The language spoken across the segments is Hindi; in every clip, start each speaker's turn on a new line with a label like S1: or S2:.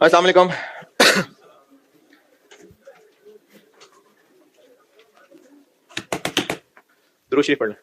S1: अस्सलाम वालेकुम। दुरूद शरीफ पढ़ लें।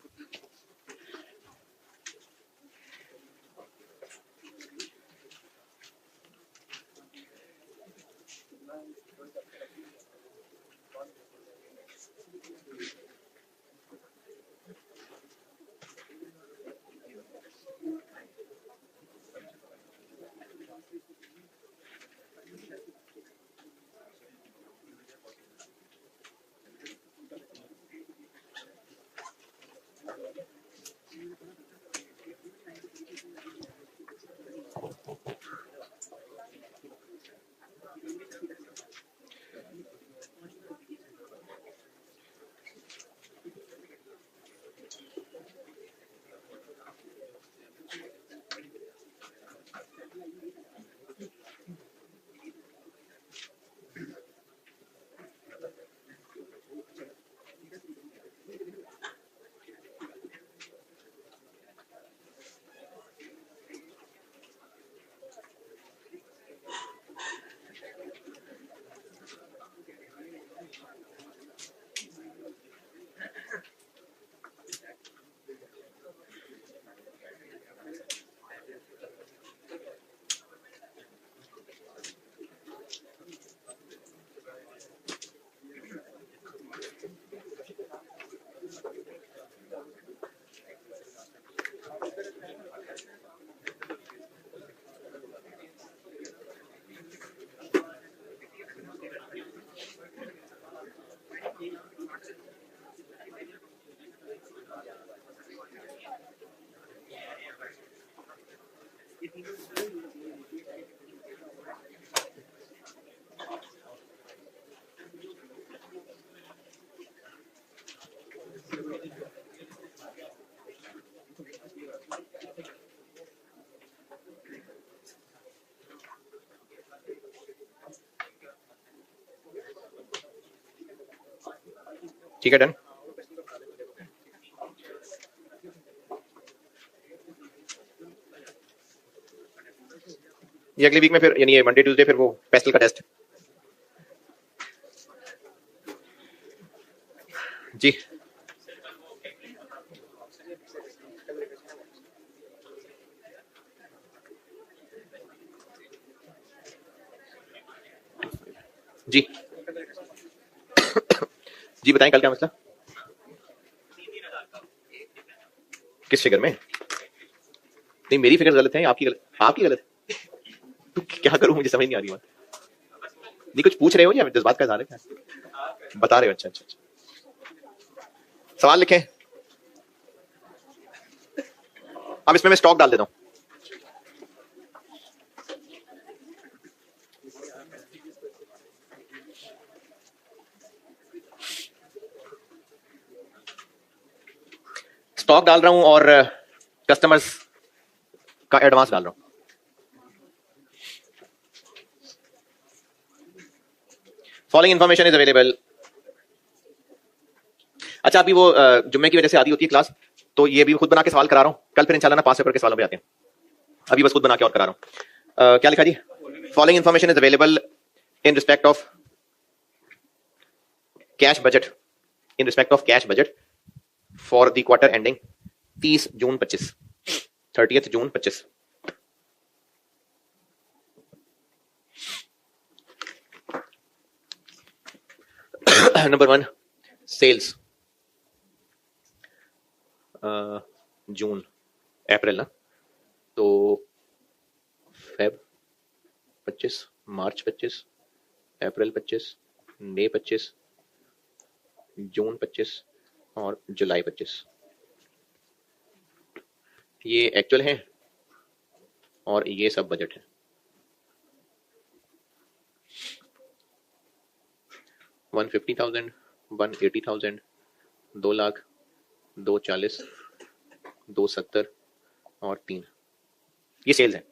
S1: ठीक है, डन। ये अगली वीक में फिर, यानी ये मंडे ट्यूसडे फिर वो पेस्टल का टेस्ट। जी जी जी बताएं कल क्या मसला, किस फिगर में? नहीं, मेरी फिगर गलत है, आपकी गलत, आपकी गलत। तो क्या करूं, मुझे समझ नहीं आ रही बात। नहीं, कुछ पूछ रहे हो या जज्बात का इजहार है क्या? बता रहे हो? अच्छा अच्छा अच्छा। सवाल लिखें। अब इसमें मैं स्टॉक डाल देता हूं। स्टॉक डाल रहा हूं और कस्टमर्स का एडवांस डाल रहा हूं। Following information is available. अच्छा, अभी वो जुम्मे की वजह से आधी होती है क्लास, तो ये भी खुद बना के सवाल करा रहा हूं। कल फिर इंशाल्लाह ना 5 पेपर के सवालों पे आते हैं। अभी बस खुद बना के और करा रहा हूं। क्या लिखा जी? Following information is available in respect of cash budget, in respect of cash budget for the quarter ending 30 June 25, 30 June 25। Number 1, sales June, April ना, तो फेब 25, मार्च 25, अप्रैल 25, मई 25, जून 25 और जुलाई 25। ये एक्चुअल है और ये सब बजट है। $150,000, $180,000, 2 लाख, 240, 270 और 3। ये सेल्स है।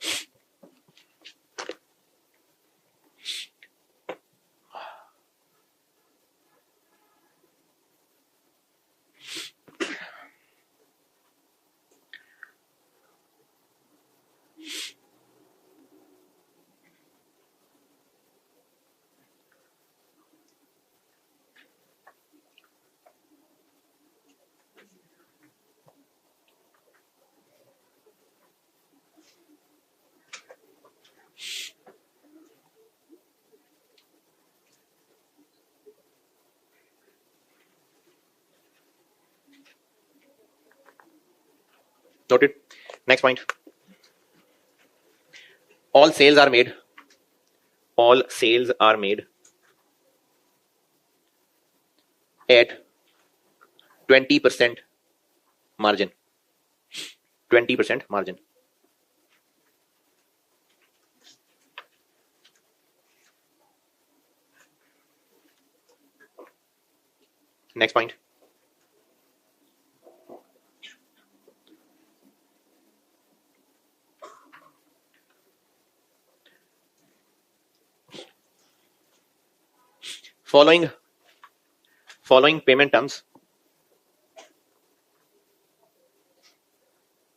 S1: Noted. Next point. All sales are made at 20% margin. 20% margin. Next point. Following payment terms.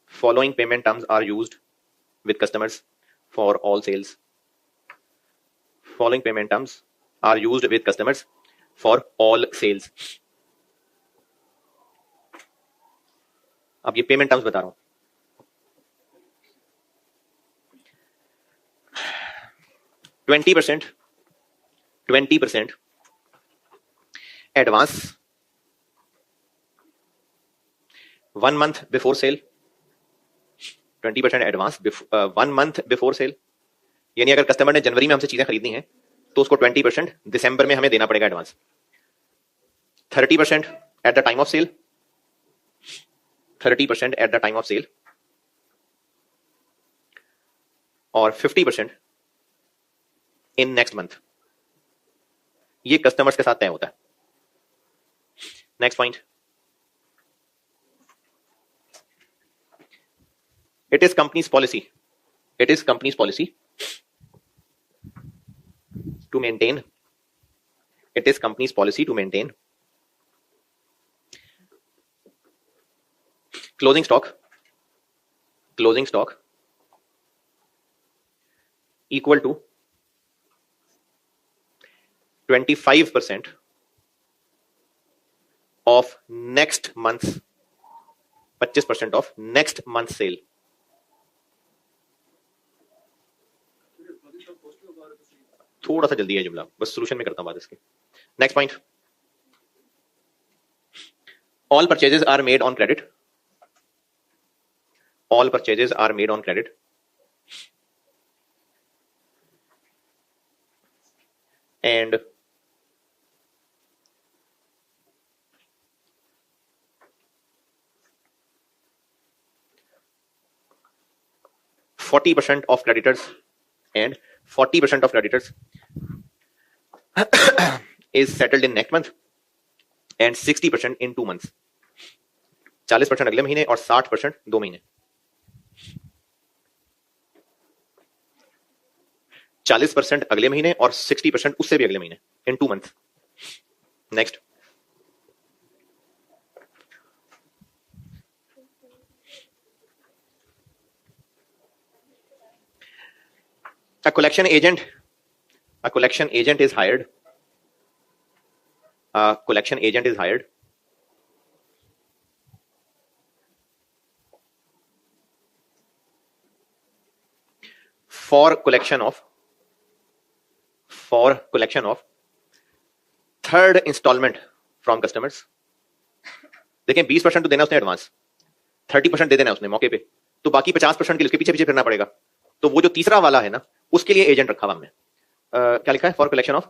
S1: Following payment terms are used with customers for all sales. Following payment terms are used with customers for all sales. अब ये पेमेंट टर्म्स बता रहा हूं. 20% advance 1 month before sale. 20% advance 1 month before sale. यानी अगर कस्टमर ने जनवरी में हमसे चीजें खरीदनी है तो उसको 20% दिसंबर में हमें देना पड़ेगा advance. 30% at the time of sale. 30% at the time of sale और 50% इन नेक्स्ट मंथ. ये कस्टमर्स के साथ तय होता है. Next point. It is company's policy to maintain. It is company's policy to maintain closing stock equal to 25% of next month's 25% of next month's sale. थोड़ा सा जल्दी है जुमला, बस सॉल्यूशन में करता हूं बात इसके. Next point. All purchases are made on credit. All purchases are made on credit. And %40 of creditors and 40% of creditors is settled in next month and 60% in 2 months. 40% अगले महीने और 60% 2 महीने. 40% अगले महीने और 60% उससे भी अगले महीने in 2 months. Next. A collection agent is hired. A collection agent is hired for collection of third installment from customers. देखें 20% तो देना उसने एडवांस, 30% दे देना उसने मौके पे, तो बाकी 50% के लिए उसके पीछे पीछे फिरना पड़ेगा. तो वो जो तीसरा वाला है ना, उसके लिए एजेंट रखा हुआ हमने. क्या लिखा है? For collection of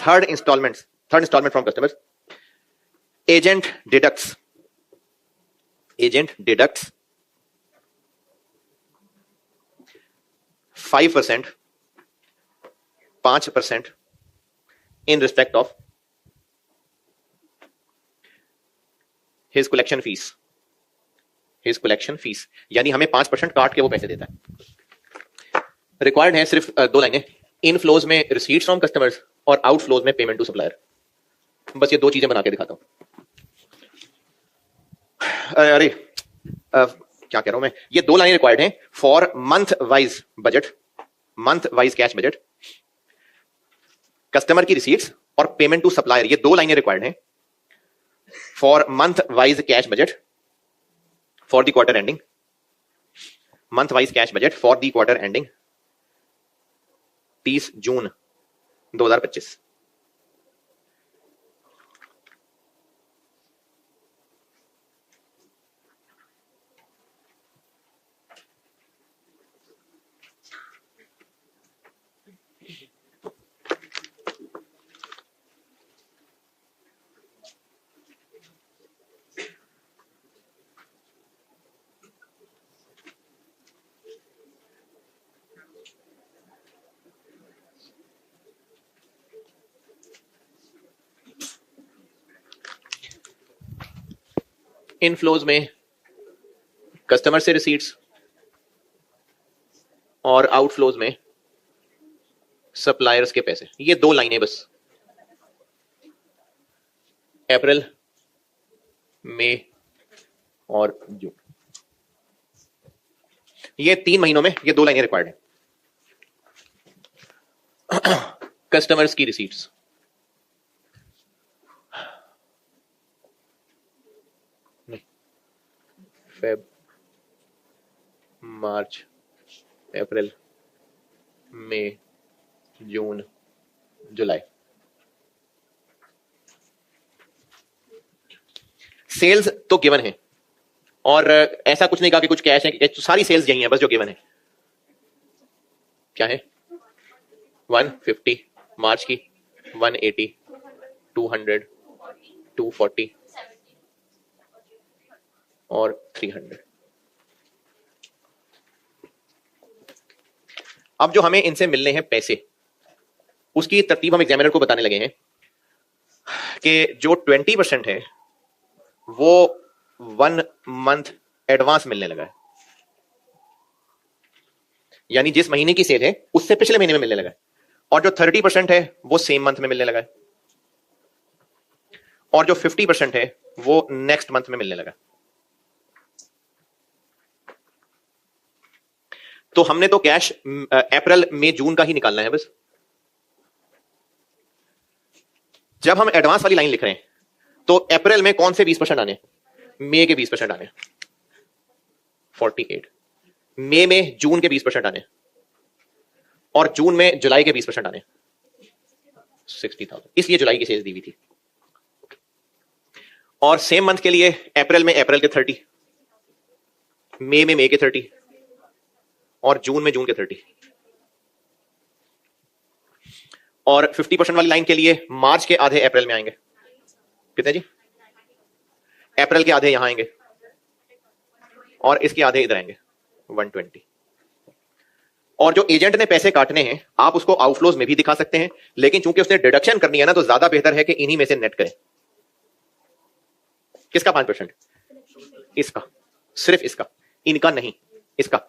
S1: third instalment from customers. Agent deducts 5% in respect of his collection fees. यानी हमें 5% काट के वो पैसे देता है. रिक्वायर्ड है सिर्फ 2 लाइनें. इनफ्लोज में रिसीट्स फ्रॉम कस्टमर्स और आउटफ्लोज में पेमेंट टू सप्लायर. बस ये 2 चीजें बना के दिखाता हूं. अरे क्या कह रहा हूं मैं, ये 2 लाइनें रिक्वायर्ड हैं for month wise cash budget. Customer की रिसीट्स और पेमेंट टू सप्लायर, ये 2 लाइनें रिक्वायर्ड हैं for month wise cash budget for the quarter ending. Month wise cash budget for the quarter ending 30 June 2025. Inflows में कस्टमर से रिसीट्स और आउटफ्लोज में सप्लायर्स के पैसे। ये दो लाइनें बस, अप्रैल, मई और जून, ये 3 महीनों में ये दो लाइनें रिक्वायर्ड है। कस्टमर्स की रिसीट्स, नहीं, फेब, मार्च, अप्रैल, मई, जून, जुलाई। सेल्स तो गिवन है और ऐसा कुछ नहीं कहा कि कुछ कैश है, सारी सेल्स यही है बस जो गिवन है। क्या है? 150 मार्च की, 180, 200, 240 और 300। अब जो हमें इनसे मिलने हैं पैसे, उसकी तरतीब हम एग्जामिनर को बताने लगे हैं कि जो 20% है वो 1 मंथ एडवांस मिलने लगा है, यानी जिस महीने की सेल है उससे पिछले महीने में मिलने लगा है। और जो 30% है वो सेम मंथ में मिलने लगा है, और जो 50% है वो नेक्स्ट मंथ में मिलने लगा। तो हमने तो कैश अप्रैल मई जून का ही निकालना है बस। जब हम एडवांस वाली लाइन लिख रहे हैं तो अप्रैल में कौन से 20% आने, मई के 20% आने 48, मई में जून के 20% आने, और जून में जुलाई के 20% आने 60,000। इसलिए जुलाई की सेल्स दी हुई थी। और सेम मंथ के लिए अप्रैल में अप्रैल के 30, मई में मई के 30 और जून में जून के 30। और 50% वाली लाइन के लिए मार्च के आधे अप्रैल में आएंगे। कितने जी? अप्रैल के आधे यहां आएंगे और इसके आधे इधर आएंगे 120। और जो एजेंट ने पैसे काटने हैं आप उसको आउटफ्लोज में भी दिखा सकते हैं, लेकिन चूंकि उसने डिडक्शन करनी है ना तो ज्यादा बेहतर है कि इन्हीं में से नेट करें। किसका 5%? इसका, सिर्फ इसका, इनका नहीं, इसका।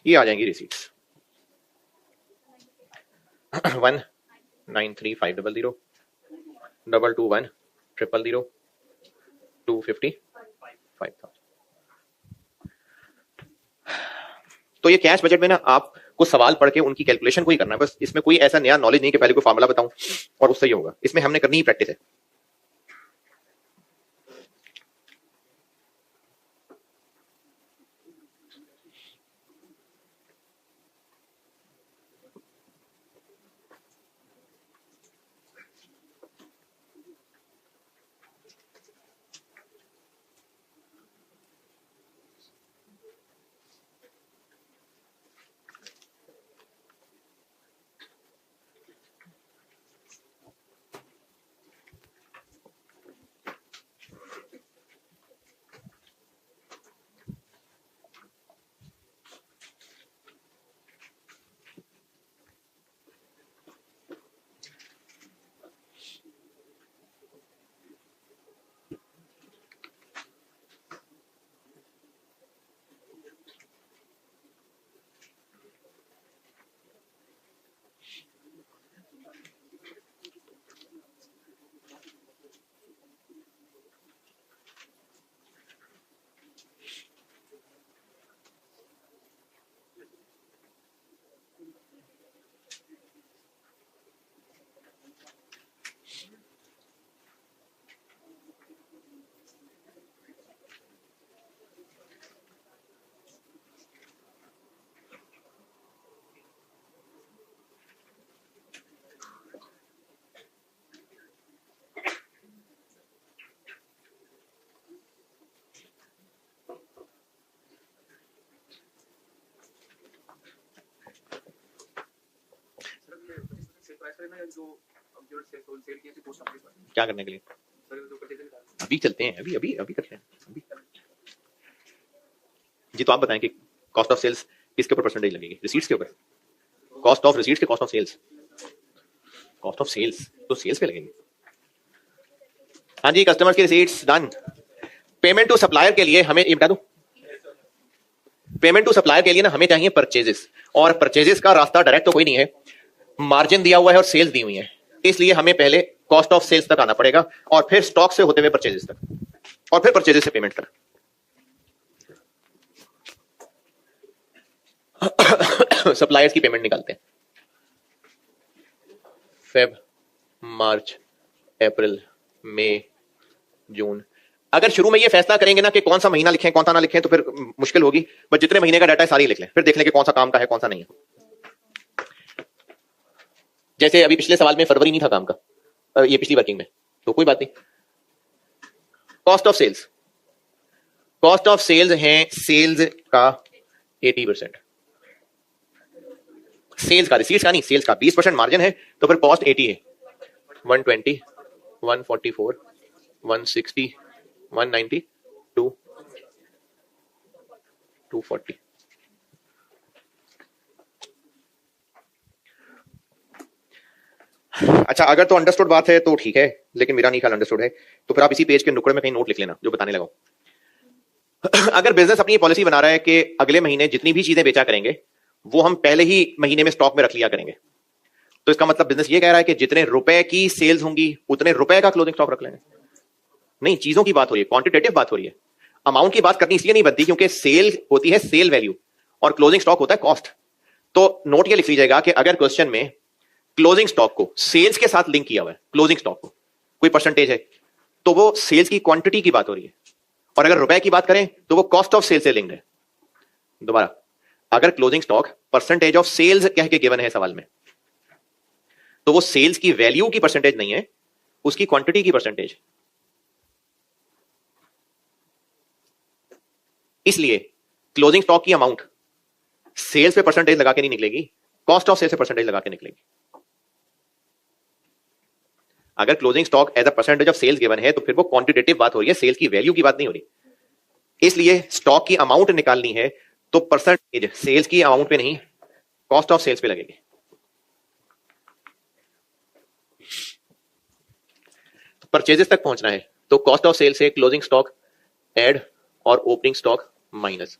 S1: ये आ जाएंगी रिसीट्स 193,500, 221, 000, 250, 5,000। तो ये कैश बजट में ना आपको सवाल पढ़ के उनकी कैलकुलेशन को ही करना है बस। इसमें कोई ऐसा नया नॉलेज नहीं कि पहले कोई फार्मूला बताऊं और उससे ही होगा। इसमें हमने करनी ही प्रैक्टिस है। क्या करने के लिए? अभी चलते हैं, अभी अभी अभी करते हैं अभी। जी तो आप बताएं कि कॉस्ट ऑफ सेल्स किसके ऊपर परसेंटेज लगेगी? रिसीट्स के ऊपर। कॉस्ट ऑफ रिसीट्स के cost of sales cost of sales तो सेल्स पे लगेंगे। हाँ जी, कस्टमर्स की receipts done. Payment to supplier के लिए हमें ये बता दूं, पेमेंट टू सप्लायर के लिए ना हमें चाहिए परचेजेस, और परचेजेस का रास्ता डायरेक्ट तो कोई नहीं है, मार्जिन दिया हुआ है और सेल्स दी हुई है, इसलिए हमें पहले कॉस्ट ऑफ सेल्स तक आना पड़ेगा और फिर स्टॉक से होते हुए परचेजेस तक और फिर परचेजेस से पेमेंट तक। सप्लायर्स की पेमेंट निकालते हैं। फेब, मार्च, अप्रैल, मई, जून। अगर शुरू में ये फैसला करेंगे ना कि कौन सा महीना लिखें कौन सा ना लिखें तो फिर मुश्किल होगी, बट जितने महीने का डाटा है सारी लिख लें, फिर देख लें कि कौन सा काम का है कौन सा नहीं है। जैसे अभी पिछले सवाल में फरवरी नहीं था काम का, ये पिछली वर्किंग में, तो कोई बात नहीं। Cost of sales, cost of sales है सेल्स का 80%, सेल्स का, रिसीट्स का नहीं, सेल्स का 20% मार्जिन है, तो फिर कॉस्ट 80 है। 120, 144, 160, 190, 240। अच्छा, अगर तो अंडरस्टूड बात है तो ठीक है, लेकिन मेरा नहीं ख्याल अंडरस्टूड है, तो फिर आप इसी पेज के नुक्कड़ में कहीं नोट लिख लेना जो बताने लगा। अगर बिजनेस अपनी पॉलिसी बना रहा है कि अगले महीने जितनी भी चीजें बेचा करेंगे वो हम पहले ही महीने में स्टॉक में रख लिया करेंगे, तो इसका मतलब बिजनेस ये कह रहा है कि जितने रुपए की सेल्स होंगी उतने रुपए का क्लोजिंग स्टॉक रख लेंगे। नहीं, चीजों की बात हो रही है, क्वांटिटेटिव बात हो रही है। अमाउंट की बात करनी इसलिए नहीं बनती क्योंकि सेल होती है सेल वैल्यू और क्लोजिंग स्टॉक होता है कॉस्ट। तो नोट ये लिख लीजिएगा कि अगर क्वेश्चन में क्लोजिंग स्टॉक को सेल्स के साथ लिंक किया हुआ है, क्लोजिंग स्टॉक को कोई परसेंटेज है, तो वो सेल्स की क्वांटिटी की बात हो रही है, और अगर रुपए की बात करें तो वो कॉस्ट ऑफ सेल से लिंक्ड है। दोबारा, अगर closing stock percentage of sales कह के गिवन है सवाल में, तो वो सेल्स की वैल्यू की परसेंटेज नहीं है, उसकी क्वांटिटी की परसेंटेज। इसलिए क्लोजिंग स्टॉक की अमाउंट सेल्स पे परसेंटेज लगा के नहीं निकलेगी, कॉस्ट ऑफ सेल्स से परसेंटेज लगा के निकलेगी। अगर closing stock as a percentage of sales given है तो फिर वो क्वांटिटेटिव बात हो रही है, सेल्स की वैल्यू की बात नहीं हो रही। इसलिए स्टॉक की अमाउंट निकालनी है तो परसेंटेज सेल्स की अमाउंट पे नहीं, कॉस्ट ऑफ सेल्स पे लगेगी। परचेजेस तक पहुंचना है तो कॉस्ट ऑफ सेल्स से क्लोजिंग स्टॉक ऐड और opening stock minus.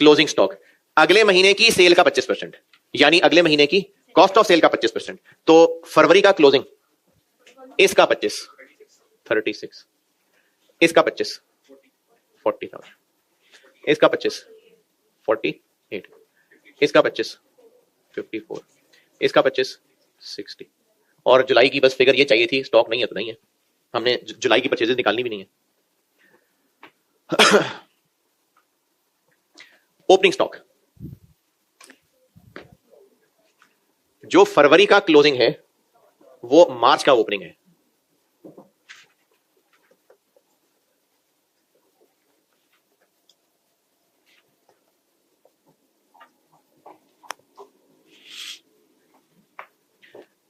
S1: Closing stock अगले महीने की सेल का 25%, यानी अगले महीने की कॉस्ट ऑफ सेल का 25%। तो फरवरी का क्लोजिंग, इसका 25, 36, इसका 25, 40,000, इसका 25, 48, इसका 25, 54, इसका 25, 60। और जुलाई की बस फिगर ये चाहिए थी, स्टॉक नहीं है तो नहीं है, हमने जुलाई की परचेजेस निकालनी भी नहीं है। ओपनिंग स्टॉक, जो फरवरी का क्लोजिंग है वो मार्च का ओपनिंग है।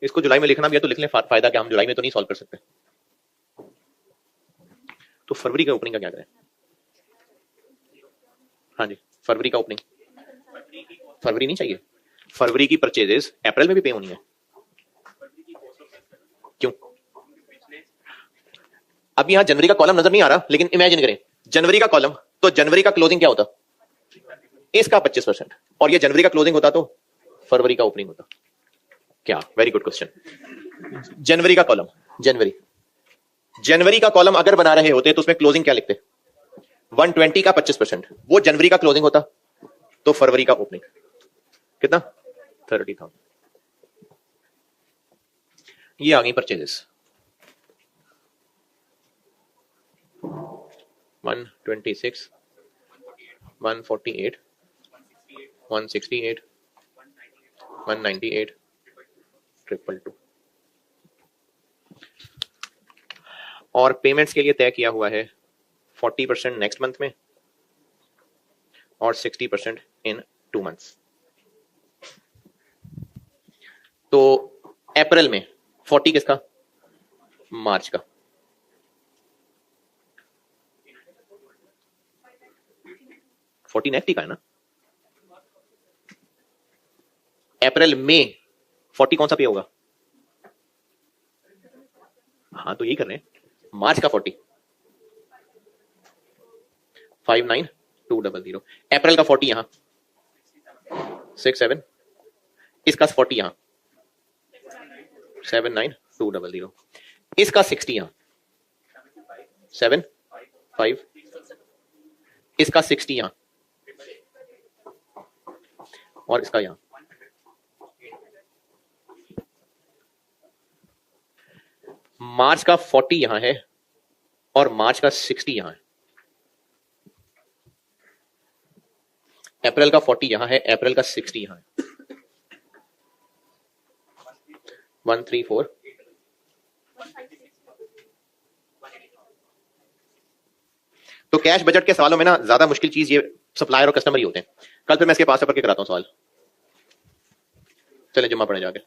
S1: इसको जुलाई में लिखना भी है तो लिख लें, फायदा क्या, हम जुलाई में तो नहीं सॉल्व कर सकते। तो फरवरी का ओपनिंग का क्या करें? हाँ जी, फरवरी का ओपनिंग, फरवरी नहीं चाहिए, फरवरी की परचेजेस अप्रैल में भी पे होनी है। क्यों? अब यहां जनवरी का कॉलम नजर नहीं आ रहा, लेकिन इमेजिन करें जनवरी का कॉलम, तो जनवरी का क्लोजिंग क्या होता? इसका 25%, और ये जनवरी का क्लोजिंग होता तो फरवरी का ओपनिंग होता। क्या, वेरी गुड क्वेश्चन। जनवरी का कॉलम, जनवरी का कॉलम अगर बना रहे होते तो उसमें क्लोजिंग क्या लिखते? 120 का 25%, वो जनवरी का क्लोजिंग होता, तो फरवरी का ओपनिंग कितना? 30,000। ये आ गई परचेजेस। 126, 148, 168, 198, 222। और पेमेंट्स के लिए तय किया हुआ है 40% नेक्स्ट मंथ में और 60% इन 2 मंथ्स। तो अप्रैल में 40 किसका? मार्च का। नेक्स्ट का है ना। अप्रैल में 40 कौन सा पे होगा? हाँ तो यही कर रहे हैं। मार्च का 40, 59200। अप्रैल का 40 यहां 67, इसका 40 यहां 79200, इसका 60 यहां 75, इसका 60 यहां और इसका यहां। मार्च का 40 यहां है और मार्च का 60 यहां है। अप्रैल का 40 यहां है, अप्रैल का 60 यहां है। 134। तो कैश बजट के सवालों में ना ज्यादा मुश्किल चीज ये सप्लायर और कस्टमर ही होते हैं। कल फिर मैं इसके पास करके कराता हूं सवाल। चलें जुम्मा पढ़े जाके।